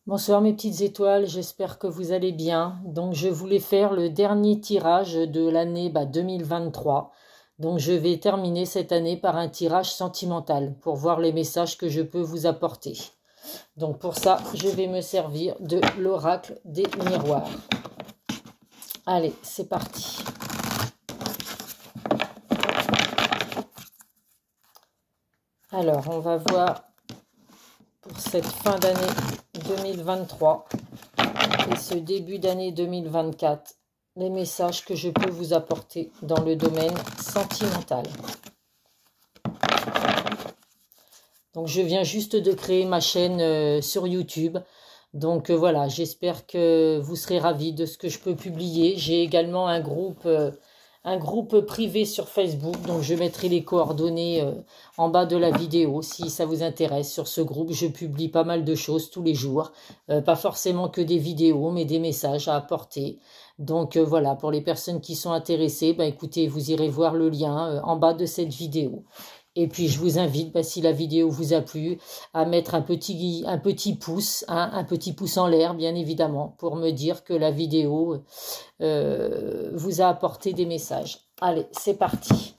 Bonsoir mes petites étoiles, j'espère que vous allez bien. Donc je voulais faire le dernier tirage de l'année 2023. Donc je vais terminer cette année par un tirage sentimental pour voir les messages que je peux vous apporter. Donc pour ça, je vais me servir de l'oracle des miroirs. Allez, c'est parti. Alors, on va voir pour cette fin d'année 2023 et ce début d'année 2024, les messages que je peux vous apporter dans le domaine sentimental. Donc je viens juste de créer ma chaîne sur YouTube. Donc voilà, j'espère que vous serez ravis de ce que je peux publier. J'ai également un groupe privé sur Facebook, donc je mettrai les coordonnées en bas de la vidéo si ça vous intéresse. Sur ce groupe, je publie pas mal de choses tous les jours, pas forcément que des vidéos, mais des messages à apporter. Donc voilà, pour les personnes qui sont intéressées, écoutez, vous irez voir le lien en bas de cette vidéo. Et puis je vous invite, si la vidéo vous a plu, à mettre un petit pouce, un petit pouce en l'air, bien évidemment, pour me dire que la vidéo vous a apporté des messages. Allez, c'est parti.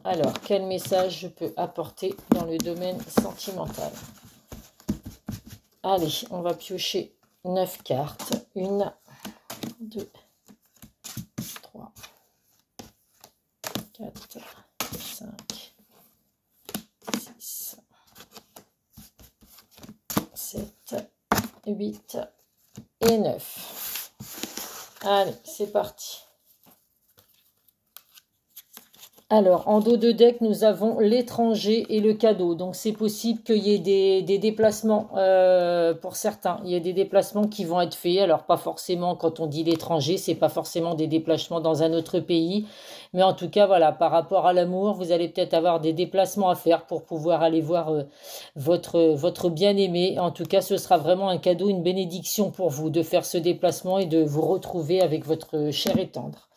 Alors, quel message je peux apporter dans le domaine sentimental? Allez, on va piocher 9 cartes. 1, 2, 3, 4, 5, 6, 7, 8 et 9. Allez, c'est parti. Alors, en dos de deck, nous avons l'étranger et le cadeau. Donc, c'est possible qu'il y ait des déplacements pour certains. Il y a des déplacements qui vont être faits. Alors, pas forcément, quand on dit l'étranger, c'est pas forcément des déplacements dans un autre pays. Mais en tout cas, voilà, par rapport à l'amour, vous allez peut-être avoir des déplacements à faire pour pouvoir aller voir votre bien-aimé. En tout cas, ce sera vraiment un cadeau, une bénédiction pour vous de faire ce déplacement et de vous retrouver avec votre cher et tendre.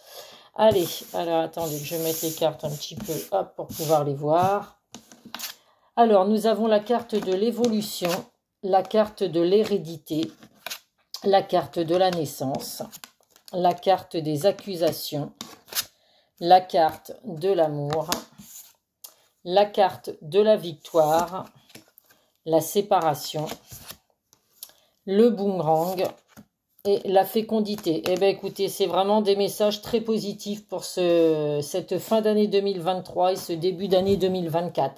Allez, alors attendez que je mette les cartes un petit peu pour pouvoir les voir. Alors, nous avons la carte de l'évolution, la carte de l'hérédité, la carte de la naissance, la carte des accusations, la carte de l'amour, la carte de la victoire, la séparation, le boomerang et la fécondité. Eh bien, écoutez, c'est vraiment des messages très positifs pour cette fin d'année 2023 et ce début d'année 2024.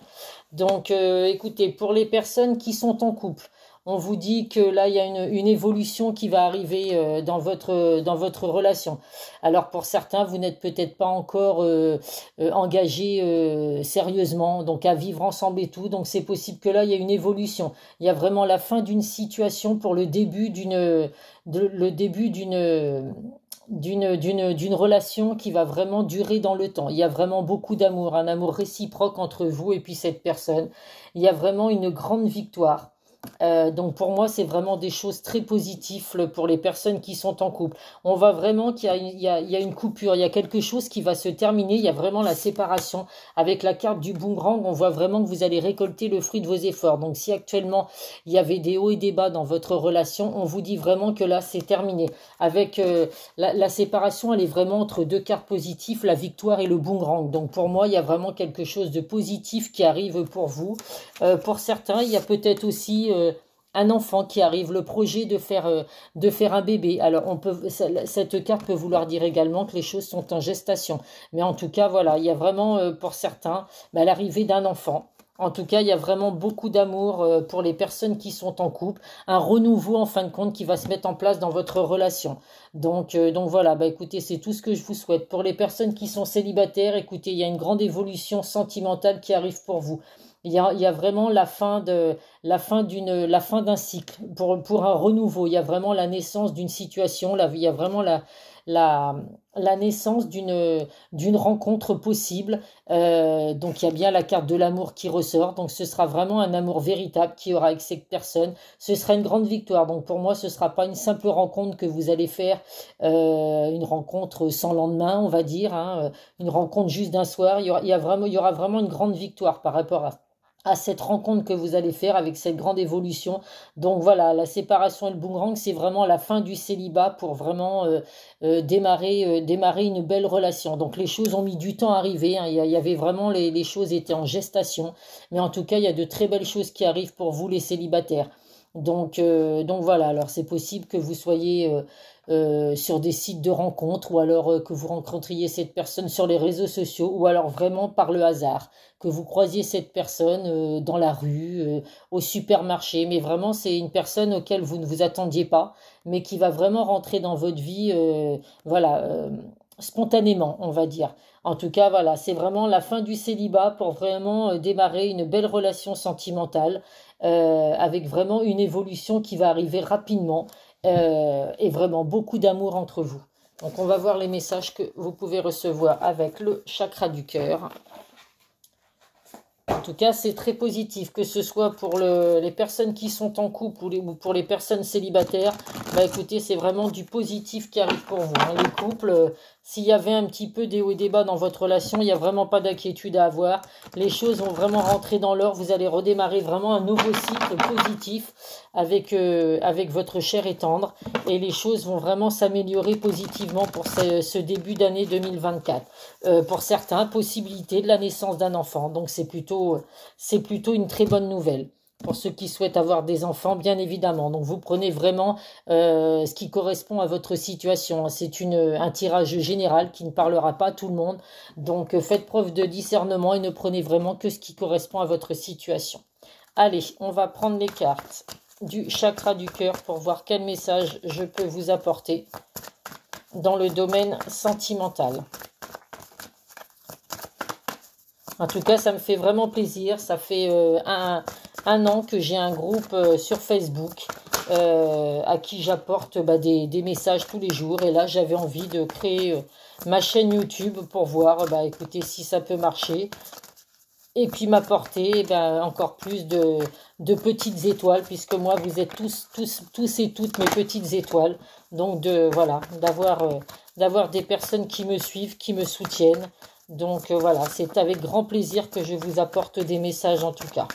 Donc, écoutez, pour les personnes qui sont en couple, on vous dit que là, il y a une évolution qui va arriver dans votre relation. Alors, pour certains, vous n'êtes peut-être pas encore engagés sérieusement, donc à vivre ensemble et tout. Donc, c'est possible que là, il y a une évolution. Il y a vraiment la fin d'une situation pour le début d'une relation qui va vraiment durer dans le temps. Il y a vraiment beaucoup d'amour, un amour réciproque entre vous et puis cette personne. Il y a vraiment une grande victoire. Donc pour moi, c'est vraiment des choses très positives pour les personnes qui sont en couple. On voit vraiment qu'il y a une coupure, il y a quelque chose qui va se terminer, il y a vraiment la séparation. Avec la carte du boomerang, on voit vraiment que vous allez récolter le fruit de vos efforts. Donc si actuellement, il y avait des hauts et des bas dans votre relation, on vous dit vraiment que là, c'est terminé. Avec la séparation, elle est vraiment entre deux cartes positives, la victoire et le boomerang. Donc pour moi, il y a vraiment quelque chose de positif qui arrive pour vous. Pour certains, il y a peut-être aussi un enfant qui arrive, le projet de faire un bébé. Alors, cette carte peut vouloir dire également que les choses sont en gestation. Mais en tout cas, voilà, il y a vraiment, pour certains, l'arrivée d'un enfant. En tout cas, il y a vraiment beaucoup d'amour pour les personnes qui sont en couple. Un renouveau, en fin de compte, qui va se mettre en place dans votre relation. Donc voilà, écoutez, c'est tout ce que je vous souhaite. Pour les personnes qui sont célibataires, écoutez, il y a une grande évolution sentimentale qui arrive pour vous. Il y a vraiment la fin d'un cycle pour un renouveau. Il y a vraiment la naissance d'une situation. Là, il y a vraiment la naissance d'une rencontre possible. Donc il y a bien la carte de l'amour qui ressort. Donc ce sera vraiment un amour véritable qui aura avec cette personne. Ce sera une grande victoire. Donc pour moi, ce ne sera pas une simple rencontre que vous allez faire, une rencontre sans lendemain, on va dire, hein, une rencontre juste d'un soir. Il y aura vraiment une grande victoire par rapport à cette rencontre que vous allez faire avec cette grande évolution. Donc voilà, la séparation et le boomerang, c'est vraiment la fin du célibat pour vraiment démarrer une belle relation. Donc les choses ont mis du temps à arriver, hein. Il y avait vraiment, les choses étaient en gestation. Mais en tout cas, il y a de très belles choses qui arrivent pour vous les célibataires. Donc voilà, alors c'est possible que vous soyez sur des sites de rencontres ou alors que vous rencontriez cette personne sur les réseaux sociaux ou alors vraiment par le hasard, que vous croisiez cette personne dans la rue, au supermarché, mais vraiment c'est une personne auquel vous ne vous attendiez pas, mais qui va vraiment rentrer dans votre vie, voilà, spontanément, on va dire. En tout cas, voilà, c'est vraiment la fin du célibat pour vraiment démarrer une belle relation sentimentale avec vraiment une évolution qui va arriver rapidement et vraiment beaucoup d'amour entre vous. Donc on va voir les messages que vous pouvez recevoir avec le chakra du cœur. En tout cas, c'est très positif, que ce soit pour les personnes qui sont en couple ou pour les personnes célibataires. Bah écoutez, c'est vraiment du positif qui arrive pour vous, hein. Les couples, s'il y avait un petit peu des hauts et des bas dans votre relation, il n'y a vraiment pas d'inquiétude à avoir. Les choses vont vraiment rentrer dans l'ordre. Vous allez redémarrer vraiment un nouveau cycle positif avec votre cher et tendre. Et les choses vont vraiment s'améliorer positivement pour ce début d'année 2024. Pour certains, possibilité de la naissance d'un enfant. Donc c'est plutôt une très bonne nouvelle pour ceux qui souhaitent avoir des enfants, bien évidemment. Donc vous prenez vraiment ce qui correspond à votre situation. C'est un tirage général qui ne parlera pas à tout le monde. Donc faites preuve de discernement et ne prenez vraiment que ce qui correspond à votre situation. Allez, on va prendre les cartes du chakra du cœur pour voir quel message je peux vous apporter dans le domaine sentimental. En tout cas, ça me fait vraiment plaisir. Ça fait un an que j'ai un groupe sur Facebook à qui j'apporte des messages tous les jours. Et là, j'avais envie de créer ma chaîne YouTube pour voir, écoutez, si ça peut marcher. Et puis m'apporter encore plus de petites étoiles, puisque moi, vous êtes tous et toutes mes petites étoiles. Donc, d'avoir des personnes qui me suivent, qui me soutiennent. Donc voilà, c'est avec grand plaisir que je vous apporte des messages en tout cas.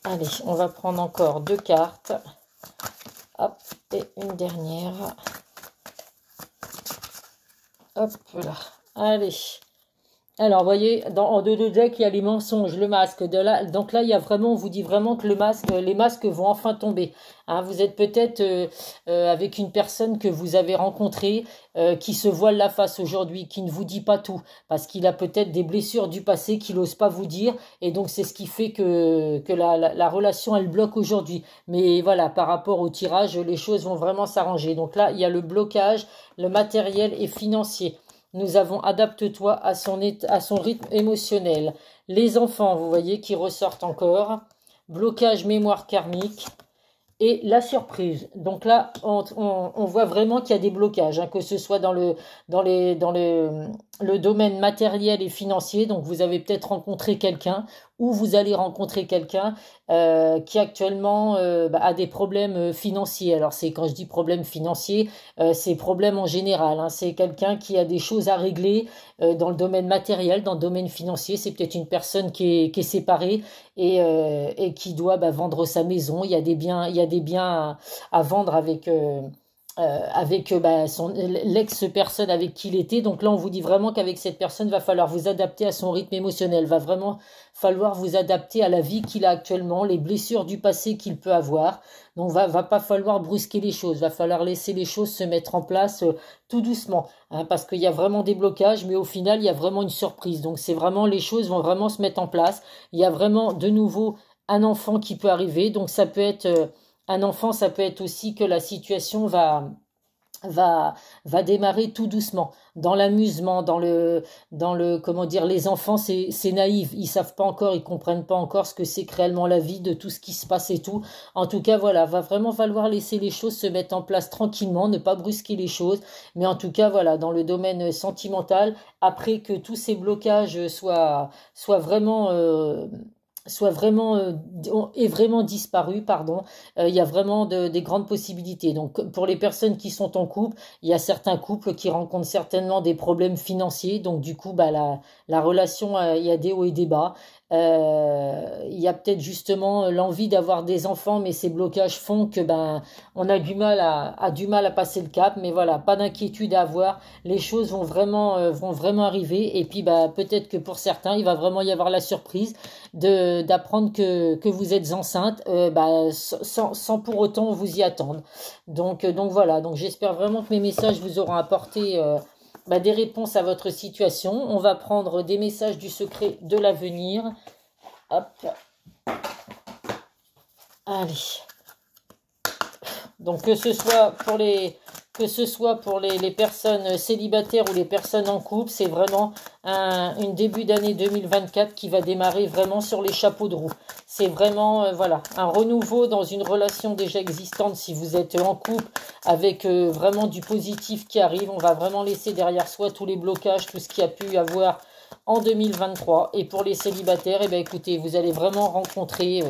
Allez, on va prendre encore 2 cartes. Hop, et une dernière. Hop là, allez. Alors, vous voyez, en deux de deck, il y a les mensonges, le masque. Donc là, on vous dit vraiment que les masques vont enfin tomber. Hein, vous êtes peut-être avec une personne que vous avez rencontrée qui se voile la face aujourd'hui, qui ne vous dit pas tout, parce qu'il a peut-être des blessures du passé qu'il n'ose pas vous dire. Et donc, c'est ce qui fait que la relation, elle bloque aujourd'hui. Mais voilà, par rapport au tirage, les choses vont vraiment s'arranger. Donc là, il y a le blocage, le matériel et financier. Nous avons adapte-toi à son rythme émotionnel. Les enfants, vous voyez, qui ressortent encore. Blocage mémoire karmique. Et la surprise. Donc là, on voit vraiment qu'il y a des blocages, hein, que ce soit dans le domaine matériel et financier. Donc vous avez peut-être rencontré quelqu'un ou vous allez rencontrer quelqu'un qui actuellement a des problèmes financiers. Alors c'est quand je dis problème financier, c'est problème en général, hein. C'est quelqu'un qui a des choses à régler dans le domaine matériel, dans le domaine financier. C'est peut-être une personne qui est séparée et qui doit vendre sa maison. Il y a des biens à vendre avec l'ex-personne avec qui il était. Donc là, on vous dit vraiment qu'avec cette personne, va falloir vous adapter à son rythme émotionnel. Va vraiment falloir vous adapter à la vie qu'il a actuellement, les blessures du passé qu'il peut avoir. Donc, va pas falloir brusquer les choses. Va falloir laisser les choses se mettre en place tout doucement. Hein, parce qu'il y a vraiment des blocages, mais au final, il y a vraiment une surprise. Donc, c'est vraiment, les choses vont vraiment se mettre en place. Il y a vraiment de nouveau un enfant qui peut arriver. Donc, ça peut être... un enfant, ça peut être aussi que la situation va démarrer tout doucement, dans l'amusement, comment dire, les enfants, c'est naïf, ils savent pas encore, ils comprennent pas encore ce que c'est que réellement la vie, de tout ce qui se passe et tout. En tout cas, voilà, va vraiment falloir laisser les choses se mettre en place tranquillement, ne pas brusquer les choses, mais en tout cas, voilà, dans le domaine sentimental, après que tous ces blocages soient vraiment vraiment disparu, pardon, il y a vraiment des grandes possibilités. Donc pour les personnes qui sont en couple, il y a certains couples qui rencontrent certainement des problèmes financiers, donc du coup la relation, il y a des hauts et des bas. Il y a peut-être justement l'envie d'avoir des enfants, mais ces blocages font que ben on a du mal à passer le cap. Mais voilà, pas d'inquiétude à avoir. Les choses vont vraiment arriver. Et puis bah peut-être que pour certains, il va vraiment y avoir la surprise de d'apprendre que vous êtes enceinte, bah, sans pour autant vous y attendre. Donc voilà. Donc j'espère vraiment que mes messages vous auront apporté bah, des réponses à votre situation. On va prendre des messages du secret de l'avenir. Hop, allez. Donc que ce soit pour les personnes célibataires ou les personnes en couple, c'est vraiment une début d'année 2024 qui va démarrer vraiment sur les chapeaux de roue. C'est vraiment voilà, un renouveau dans une relation déjà existante si vous êtes en couple avec vraiment du positif qui arrive. On va vraiment laisser derrière soi tous les blocages, tout ce qu'il y a pu y avoir en 2023. Et pour les célibataires, eh bien, écoutez, vous allez vraiment rencontrer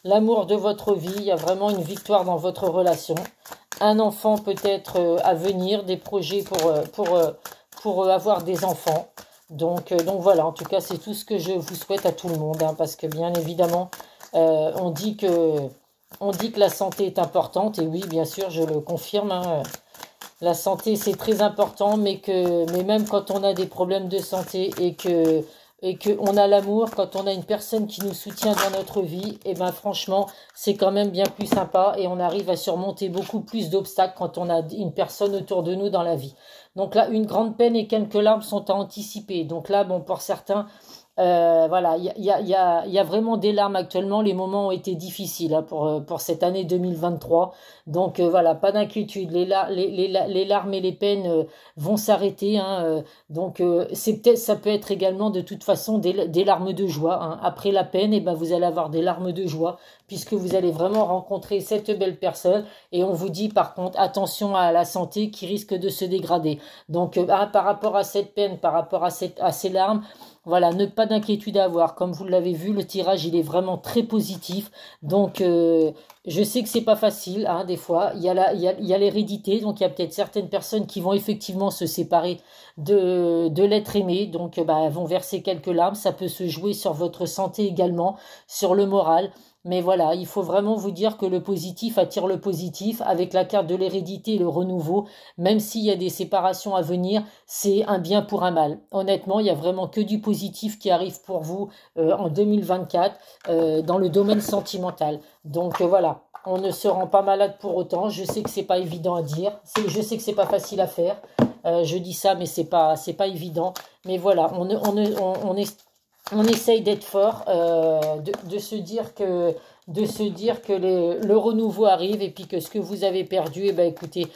l'amour de votre vie. Il y a vraiment une victoire dans votre relation. Un enfant peut-être à venir, des projets pour avoir des enfants. Donc voilà, en tout cas, c'est tout ce que je vous souhaite à tout le monde, hein, parce que bien évidemment, on dit que la santé est importante, et oui, bien sûr, je le confirme, hein, la santé, c'est très important, mais même quand on a des problèmes de santé et que on a l'amour, quand on a une personne qui nous soutient dans notre vie, et ben franchement, c'est quand même bien plus sympa et on arrive à surmonter beaucoup plus d'obstacles quand on a une personne autour de nous dans la vie. Donc là, une grande peine et quelques larmes sont à anticiper. Donc là, bon, pour certains, voilà, il y a vraiment des larmes actuellement. Les moments ont été difficiles hein, pour cette année 2023. Donc voilà, pas d'inquiétude. Les larmes et les peines vont s'arrêter. Hein, ça peut être également de toute façon des larmes de joie. Hein. Après la peine, et ben, vous allez avoir des larmes de joie puisque vous allez vraiment rencontrer cette belle personne. Et on vous dit par contre, attention à la santé qui risque de se dégrader. Donc par rapport à cette peine, par rapport à ces larmes, voilà, ne pas d'inquiétude à avoir. Comme vous l'avez vu, le tirage, il est vraiment très positif. Donc, je sais que c'est pas facile, hein, des fois. Il y a l'hérédité. Donc, il y a peut-être certaines personnes qui vont effectivement se séparer de l'être aimé. Donc, bah, elles vont verser quelques larmes. Ça peut se jouer sur votre santé également, sur le moral. Mais voilà, il faut vraiment vous dire que le positif attire le positif. Avec la carte de l'hérédité et le renouveau, même s'il y a des séparations à venir, c'est un bien pour un mal. Honnêtement, il y a vraiment que du positif qui arrive pour vous en 2024 dans le domaine sentimental. Donc voilà, on ne se rend pas malade pour autant. Je sais que c'est pas évident à dire. Je sais que c'est pas facile à faire. Je dis ça, mais c'est pas évident. Mais voilà, on essaye d'être fort, de se dire que le renouveau arrive et puis que ce que vous avez perdu, eh ben écoutez,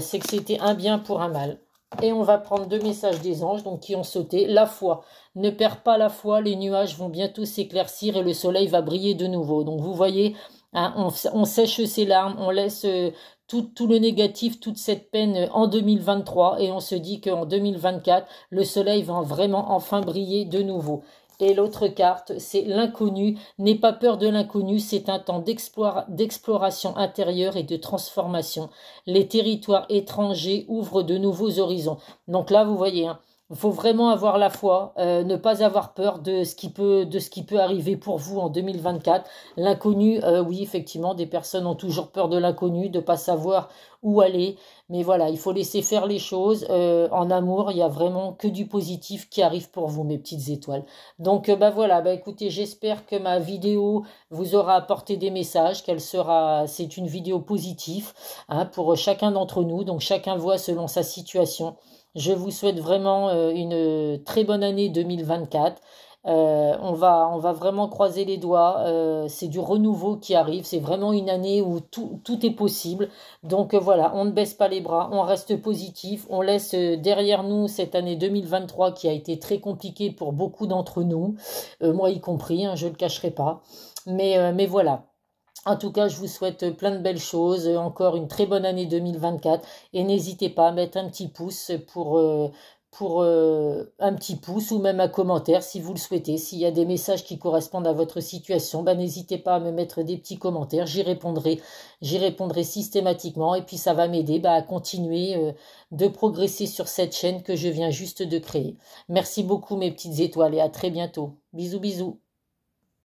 c'est que c'était un bien pour un mal. Et on va prendre deux messages des anges donc qui ont sauté. La foi. Ne perds pas la foi, les nuages vont bientôt s'éclaircir et le soleil va briller de nouveau. Donc vous voyez, hein, on sèche ses larmes, on laisse tout le négatif, toute cette peine en 2023 et on se dit qu'en 2024, le soleil va vraiment enfin briller de nouveau. Et l'autre carte, c'est l'inconnu. N'aie pas peur de l'inconnu, c'est un temps d'exploration intérieure et de transformation. Les territoires étrangers ouvrent de nouveaux horizons. Donc là, vous voyez, hein, il faut vraiment avoir la foi, ne pas avoir peur de ce qui peut arriver pour vous en 2024. L'inconnu, oui, effectivement, des personnes ont toujours peur de l'inconnu, de ne pas savoir où aller. Mais voilà, il faut laisser faire les choses. En amour, il y a vraiment que du positif qui arrive pour vous, mes petites étoiles. Donc, bah voilà, bah écoutez, j'espère que ma vidéo vous aura apporté des messages, c'est une vidéo positive hein, pour chacun d'entre nous. Donc, chacun voit selon sa situation. Je vous souhaite vraiment une très bonne année 2024. On va vraiment croiser les doigts. C'est du renouveau qui arrive. C'est vraiment une année où tout est possible. Donc voilà, on ne baisse pas les bras, on reste positif. On laisse derrière nous cette année 2023 qui a été très compliquée pour beaucoup d'entre nous, moi y compris, hein, je ne le cacherai pas. Mais voilà. En tout cas, je vous souhaite plein de belles choses, encore une très bonne année 2024 et n'hésitez pas à mettre un petit pouce pour un petit pouce ou même un commentaire si vous le souhaitez. S'il y a des messages qui correspondent à votre situation, ben, n'hésitez pas à me mettre des petits commentaires. J'y répondrai systématiquement et puis ça va m'aider à continuer de progresser sur cette chaîne que je viens juste de créer. Merci beaucoup mes petites étoiles et à très bientôt. Bisous bisous.